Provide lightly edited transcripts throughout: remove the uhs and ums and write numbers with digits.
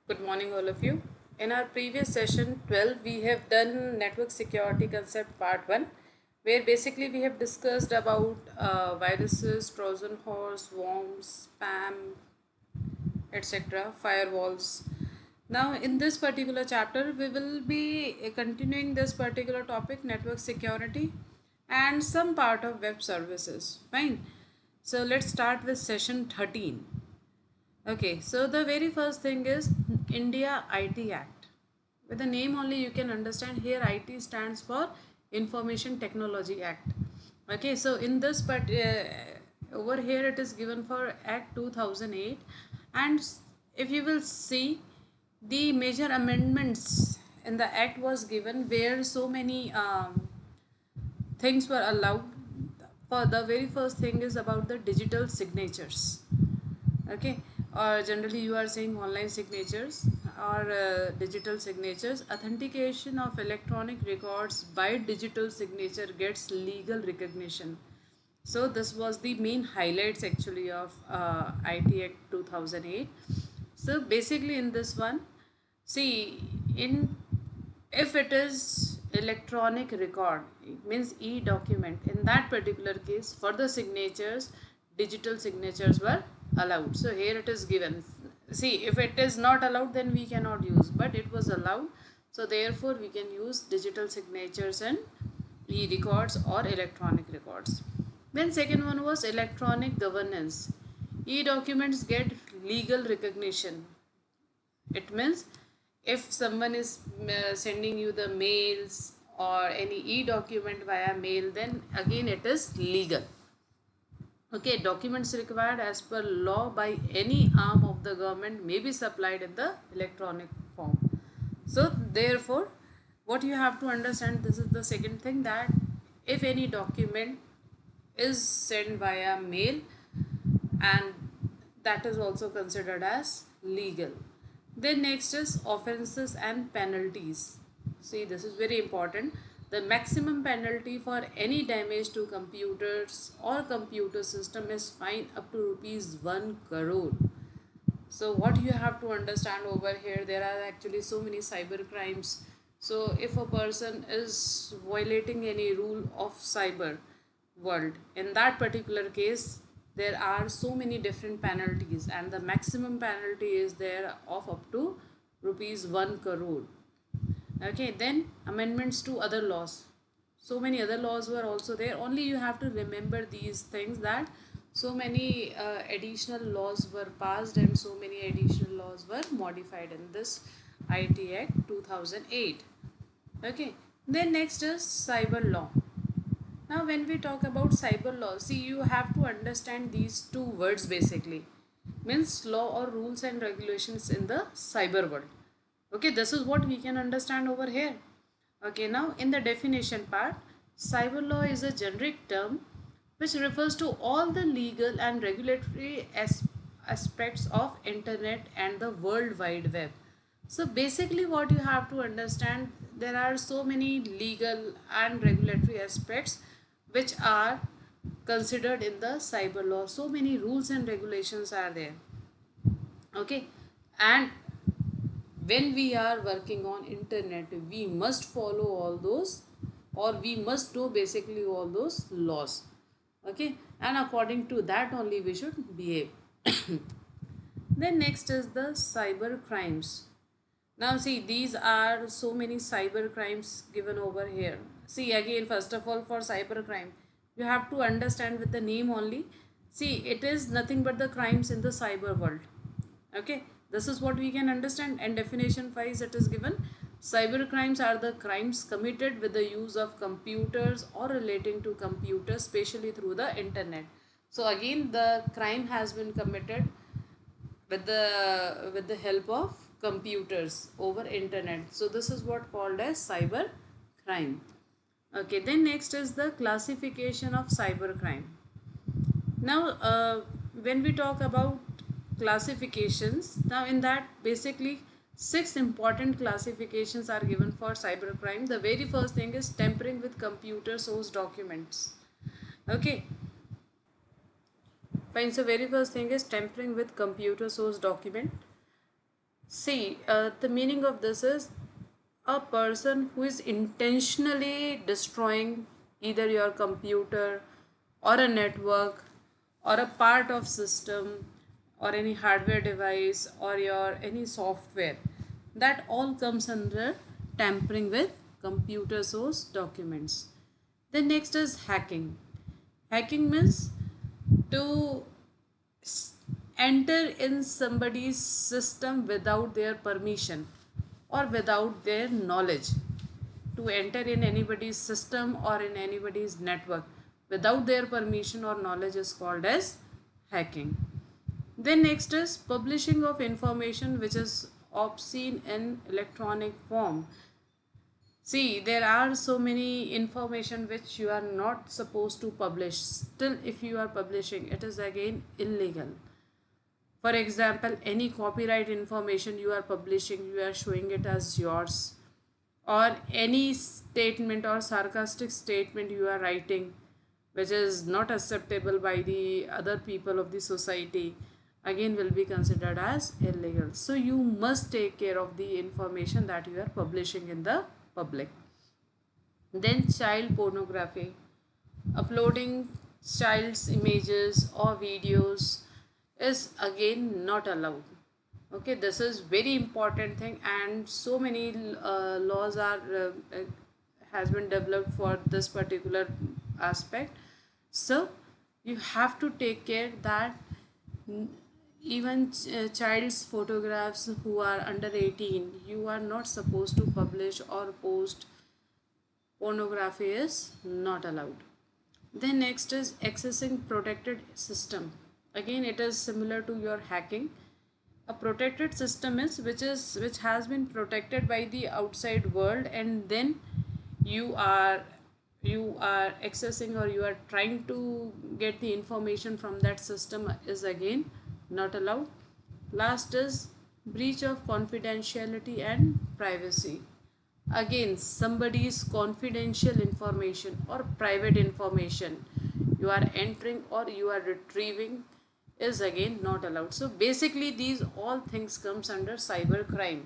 Good morning, all of you. In our previous session 12, we have done network security concept part 1, where basically we have discussed about viruses, Trojan horse, worms, spam, etc., firewalls. Now, in this particular chapter, we will be continuing this particular topic, network security, and some part of web services. Fine. So, let's start with session 13. Okay, so the very first thing is India IT Act. With the name only you can understand here IT stands for Information Technology Act. Okay, so in this part over here it is given for Act 2008, and if you will see the major amendments in the act was given where so many things were allowed. For the very first thing is about the digital signatures. Okay, or generally you are saying online signatures or digital signatures. Authentication of electronic records by digital signature gets legal recognition. So this was the main highlights actually of IT Act 2008. So basically in this one, see, in if it is electronic record, it means e-document, in that particular case for the signatures digital signatures were allowed. So here it is given. See, if it is not allowed then we cannot use, but it was allowed, so therefore we can use digital signatures and e-records or electronic records. Then second one was electronic governance. E-documents get legal recognition. It means if someone is sending you the mails or any e-document via mail, then again it is legal. Okay, documents required as per law by any arm of the government may be supplied in the electronic form. So therefore, what you have to understand, this is the second thing, that if any document is sent via mail, and that is also considered as legal. Then next is offenses and penalties. See, this is very important. The maximum penalty for any damage to computers or computer system is fine up to rupees 1 crore. So what you have to understand over here, there are actually so many cyber crimes. So if a person is violating any rule of cyber world, in that particular case there are so many different penalties, and the maximum penalty is there of up to rupees 1 crore. Okay, then amendments to other laws. So many other laws were also there. Only you have to remember these things, that so many additional laws were passed and so many additional laws were modified in this IT Act 2008. Okay, then next is cyber law. Now, when we talk about cyber law, see, you have to understand these two words basically. Means law or rules and regulations in the cyber world. Okay, this is what we can understand over here. Okay, now in the definition part, cyber law is a generic term which refers to all the legal and regulatory aspects of internet and the world wide web. So basically what you have to understand, there are so many legal and regulatory aspects which are considered in the cyber law. So many rules and regulations are there. Okay, and when we are working on internet, we must follow all those, or we must do basically all those laws. Okay, and according to that only we should behave. Then next is the cyber crimes. Now see, these are so many cyber crimes given over here. See, again, first of all, for cyber crime you have to understand with the name only. See, it is nothing but the crimes in the cyber world. Okay, this is what we can understand, and definition wise it is given: cyber crimes are the crimes committed with the use of computers or relating to computers, especially through the internet. So again, the crime has been committed with the help of computers over internet. So this is what called as cyber crime. Okay, then next is the classification of cyber crime. Now when we talk about classifications, now in that basically six important classifications are given for cyber crime. The very first thing is tampering with computer source documents. Okay, fine. So very first thing is tampering with computer source document. See, the meaning of this is a person who is intentionally destroying either your computer or a network or a part of system or any hardware device or your any software, that all comes under tampering with computer source documents. Then next is hacking. Hacking means to enter in somebody's system without their permission or without their knowledge. To enter in anybody's system or in anybody's network without their permission or knowledge is called as hacking. Then next is publishing of information which is obscene in electronic form. See, there are so many information which you are not supposed to publish. Still, if you are publishing, it is again illegal. For example, any copyright information you are publishing, you are showing it as yours, or any statement or sarcastic statement you are writing which is not acceptable by the other people of the society, again will be considered as illegal. So you must take care of the information that you are publishing in the public. Then child pornography, uploading child's images or videos is again not allowed. Okay, this is very important thing, and so many laws are has been developed for this particular aspect. So you have to take care that even child's photographs who are under 18, you are not supposed to publish or post. Pornography is not allowed. Then next is accessing protected system. Again, it is similar to your hacking. A protected system is which has been protected by the outside world, and then you are you are accessing or you are trying to get the information from that system is again not allowed. Last is breach of confidentiality and privacy. Again, somebody's confidential information or private information you are entering or you are retrieving is again not allowed. So basically these all things comes under cyber crime.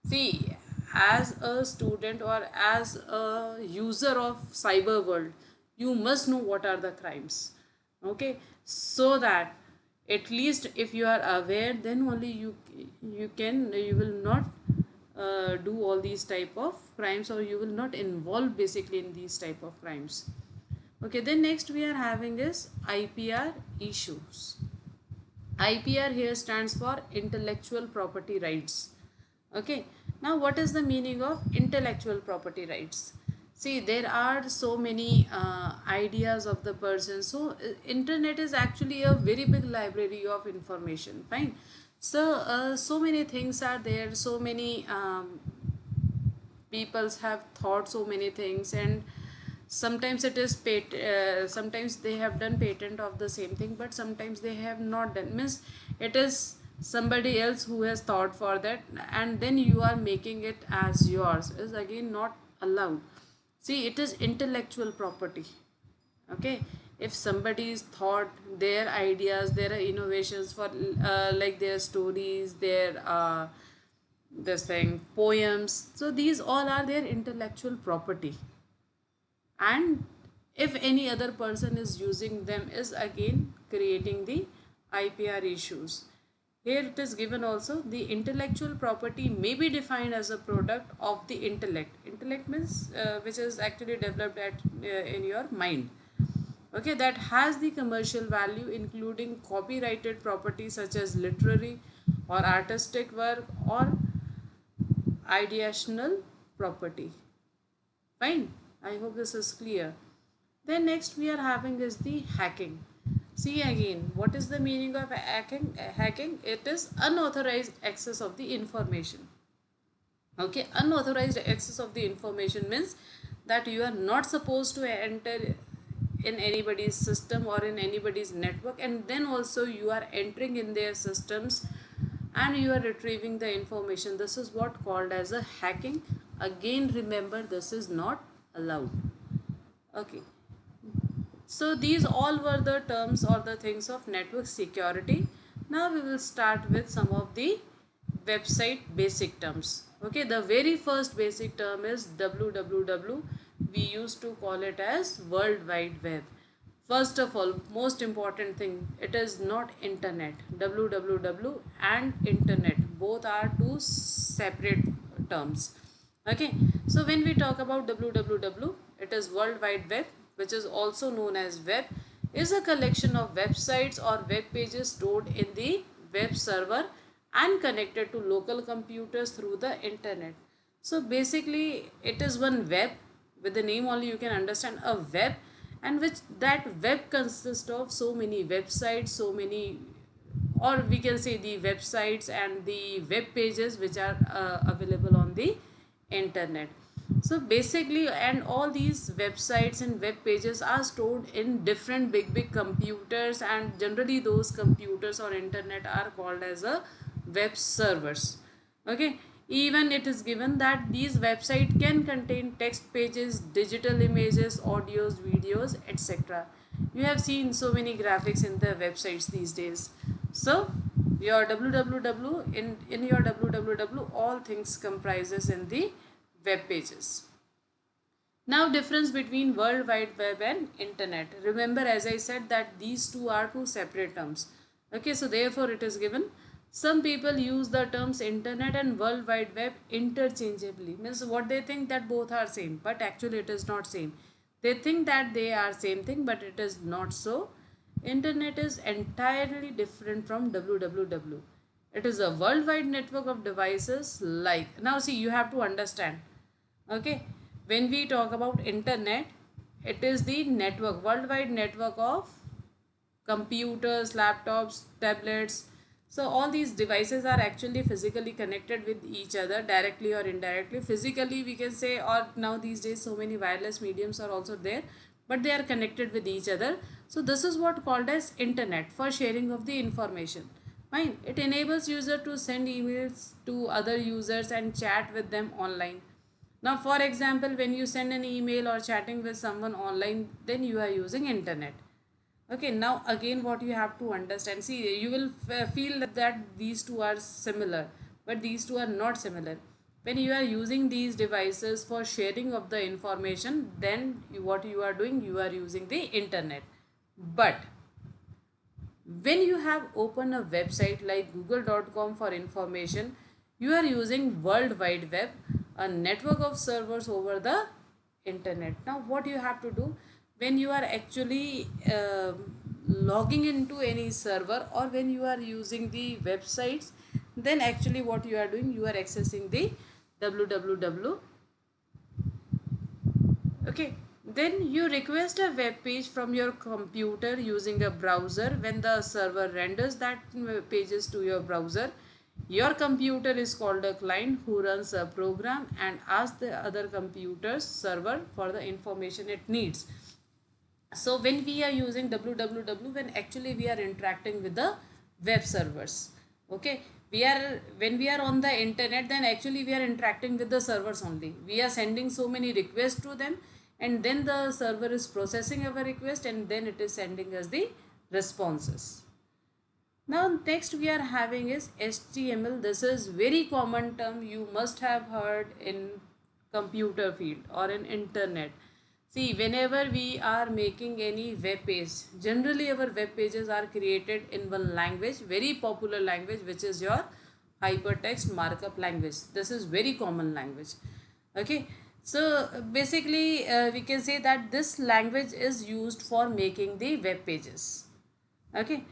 See, as a student or as a user of cyber world, you must know what are the crimes. Okay, so that at least if you are aware, then only you will not do all these type of crimes, or you will not involve basically in these type of crimes. Okay, then next we are having is IPR issues. IPR here stands for intellectual property rights. Okay, now what is the meaning of intellectual property rights? See, there are so many ideas of the person. So internet is actually a very big library of information. Fine. So so many things are there, so many peoples have thought so many things, and sometimes it is sometimes they have done patent of the same thing, but sometimes they have not done, means it is somebody else who has thought for that, and then you are making it as yours is again not allowed. See, it is intellectual property. Okay, if somebody's thought, their ideas, their innovations for like their stories, their this thing poems, so these all are their intellectual property, and if any other person is using them is again creating the IPR issues. Here it is given also, the intellectual property may be defined as a product of the intellect. Intellect means which is actually developed at in your mind. Okay, that has the commercial value, including copyrighted property such as literary or artistic work or ideational property. Fine, I hope this is clear. Then next we are having is the hacking. See again, what is the meaning of hacking? Hacking, it is unauthorized access of the information. Okay, unauthorized access of the information means that you are not supposed to enter in anybody's system or in anybody's network, and then also you are entering in their systems and you are retrieving the information. This is what called as a hacking. Again, remember, this is not allowed. Okay, so these all were the terms or the things of network security. Now we will start with some of the website basic terms. Okay, the very first basic term is www. We used to call it as World Wide Web. First of all, most important thing, it is not internet. www and internet both are two separate terms. Okay, so when we talk about www, it is World Wide Web, which is also known as web, is a collection of websites or web pages stored in the web server and connected to local computers through the internet. So basically it is one web. With the name only you can understand a web, and which that web consists of so many websites, so many, or we can say the websites and the web pages which are available on the internet. So basically, and all these websites and web pages are stored in different big computers, and generally those computers or internet are called as a web servers. Okay, even it is given that these website can contain text pages, digital images, audios, videos, etc. You have seen so many graphics in the websites these days. So your www, in your www all things comprises in the web pages. Now, difference between World Wide Web and Internet. Remember, as I said, that these two are two separate terms. Okay, so therefore it is given. Some people use the terms Internet and World Wide Web interchangeably. Means what they think that both are same, but actually it is not same. They think that they are same thing, but it is not so. Internet is entirely different from www. It is a worldwide network of devices like. Now see, you have to understand. Okay, when we talk about internet, it is the network, worldwide network of computers, laptops, tablets. So all these devices are actually physically connected with each other directly or indirectly. Physically we can say, or now these days so many wireless mediums are also there, but they are connected with each other. So this is what called as internet for sharing of the information. Fine, it enables user to send emails to other users and chat with them online. Now for example, when you send an email or chatting with someone online, then you are using internet. Okay, now again what you have to understand, see, you will feel that these two are similar, but these two are not similar. When you are using these devices for sharing of the information, then what you are doing, you are using the internet. But when you have opened a website like google.com for information, you are using World Wide Web, a network of servers over the internet. Now what you have to do, when you are actually logging into any server or when you are using the websites, then actually what you are doing, you are accessing the www. Okay, then you request a web page from your computer using a browser. When the server renders that pages to your browser, your computer is called a client who runs a program and asks the other computer's server for the information it needs. So when we are using www, when actually we are interacting with the web servers. Okay, we are, when we are on the internet, then actually we are interacting with the servers only. We are sending so many requests to them, and then the server is processing our request, and then it is sending us the responses. Now next we are having is HTML. This is very common term, you must have heard in computer field or in internet. See, whenever we are making any web page, generally our web pages are created in one language, very popular language, which is your hypertext markup language. This is very common language. Okay, so basically we can say that this language is used for making the web pages. Okay,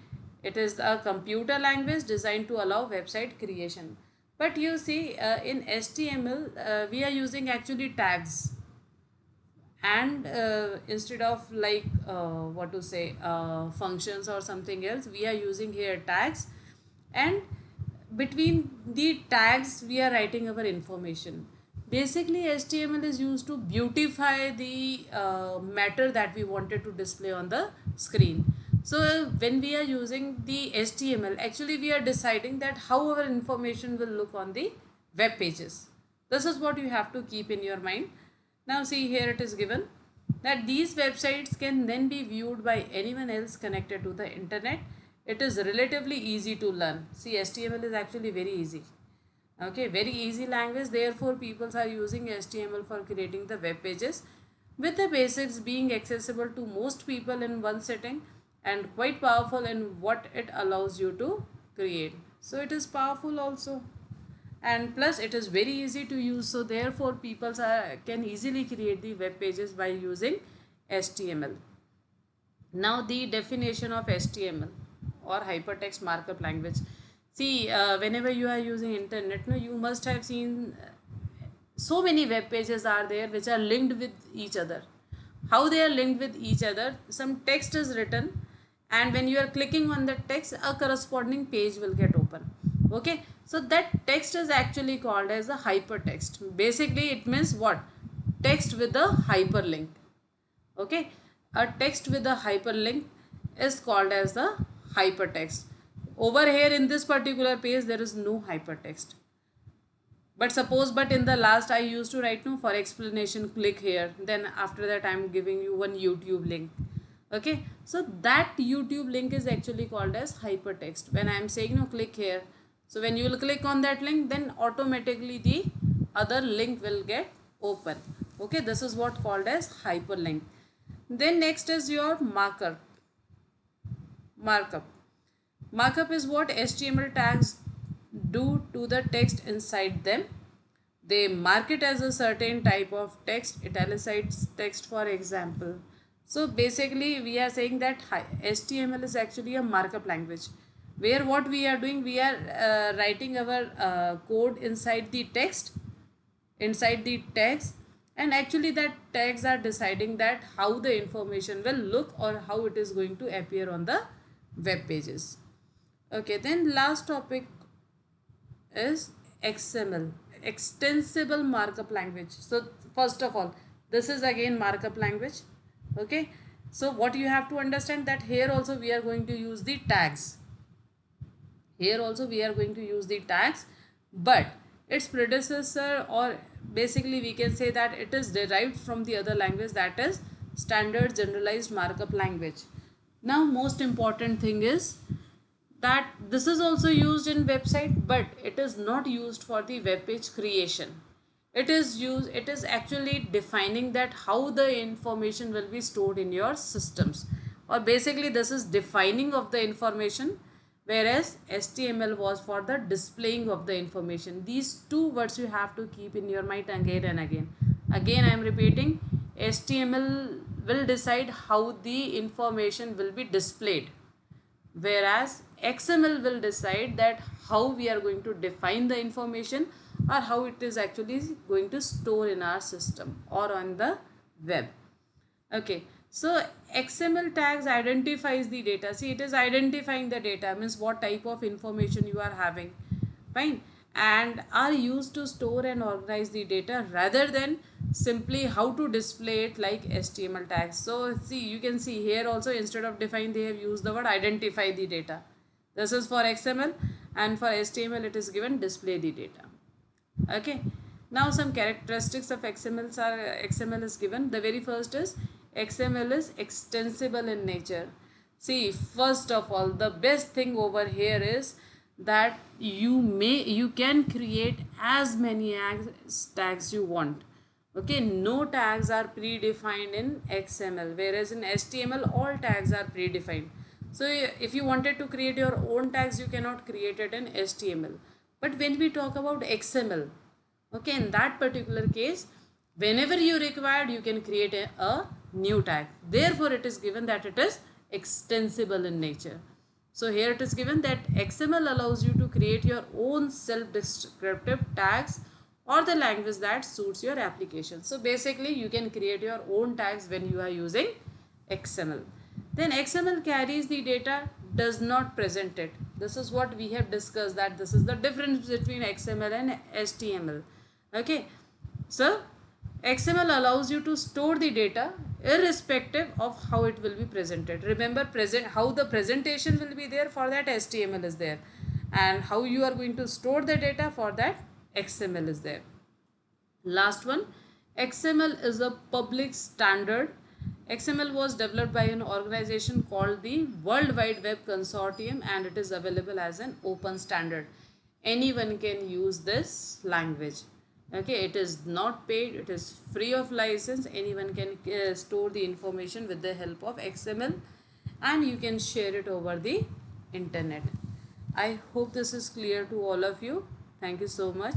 it is a computer language designed to allow website creation. But you see, in HTML we are using actually tags, and instead of like what to say, functions or something else, we are using here tags, and between the tags we are writing our information. Basically HTML is used to beautify the matter that we wanted to display on the screen. So when we are using the HTML, actually we are deciding that how our information will look on the web pages. This is what you have to keep in your mind. Now see, here it is given that these websites can then be viewed by anyone else connected to the internet. It is relatively easy to learn. See, HTML is actually very easy. Okay, very easy language. Therefore, people are using HTML for creating the web pages, with the basics being accessible to most people in one setting and quite powerful in what it allows you to create. So it is powerful also, and plus it is very easy to use. So therefore, can easily create the web pages by using HTML. Now the definition of HTML or hypertext markup language. See, whenever you are using internet, no, you must have seen so many web pages are there which are linked with each other. How they are linked with each other? Some text is written, and when you are clicking on the text, a corresponding page will get open. Okay, so that text is actually called as a hypertext. Basically, it means what? Text with a hyperlink. Okay, a text with a hyperlink is called as the hypertext. Over here in this particular page there is no hypertext, but in the last I used to write, no, for explanation click here, then after that I am giving you one YouTube link. Okay, so that YouTube link is actually called as hypertext. When I am saying, no, click here, so when you will click on that link, then automatically the other link will get open. Okay, this is what called as hyperlink. Then next is your markup. Markup is what HTML tags do to the text inside them. They mark it as a certain type of text, italicized text for example. So basically we are saying that HTML is actually a markup language, where what we are doing, we are writing our code inside the text, and actually that tags are deciding that how the information will look or how it is going to appear on the web pages. Okay, then last topic is XML, extensible markup language. So first of all, this is again markup language. Okay, so what you have to understand, that here also we are going to use the tags. Here also we are going to use the tags, but its predecessor, or basically we can say that it is derived from the other language, that is standard generalized markup language. Now most important thing is that this is also used in website, but it is not used for the web page creation. It is actually defining that how the information will be stored in your systems, or basically this is defining of the information, whereas HTML was for the displaying of the information. These two words you have to keep in your mind again and again. Again I am repeating, HTML will decide how the information will be displayed, whereas XML will decide that how we are going to define the information, or how it is actually going to store in our system or on the web. Okay, so XML tags identifies the data. See, it is identifying the data, means what type of information you are having, fine, and are used to store and organize the data rather than simply how to display it like HTML tags. So see, you can see here also, instead of define, they have used the word identify the data. This is for XML, and for HTML it is given display the data. Okay, now some characteristics of XML is given. The very first is XML is extensible in nature. See, first of all, the best thing over here is that you can create as many tags you want. Okay, no tags are predefined in XML, whereas in HTML all tags are predefined. So if you wanted to create your own tags, you cannot create it in HTML. But when we talk about XML, okay, in that particular case, whenever you required, you can create a new tag. Therefore it is given that it is extensible in nature. So here it is given that XML allows you to create your own self-descriptive tags or the language that suits your application. So basically you can create your own tags when you are using XML. Then XML carries the data, does not present it. This is what we have discussed, that this is the difference between XML and HTML. Okay, so XML allows you to store the data irrespective of how it will be presented. Remember, how the presentation will be there, for that HTML is there, and how you are going to store the data, for that XML is there. Last one, XML is a public standard. XML was developed by an organization called the World Wide Web Consortium, and it is available as an open standard. anyone can use this language. Okay, it is not paid, it is free of license. Anyone can store the information with the help of XML, and you can share it over the internet. I hope this is clear to all of you. Thank you so much.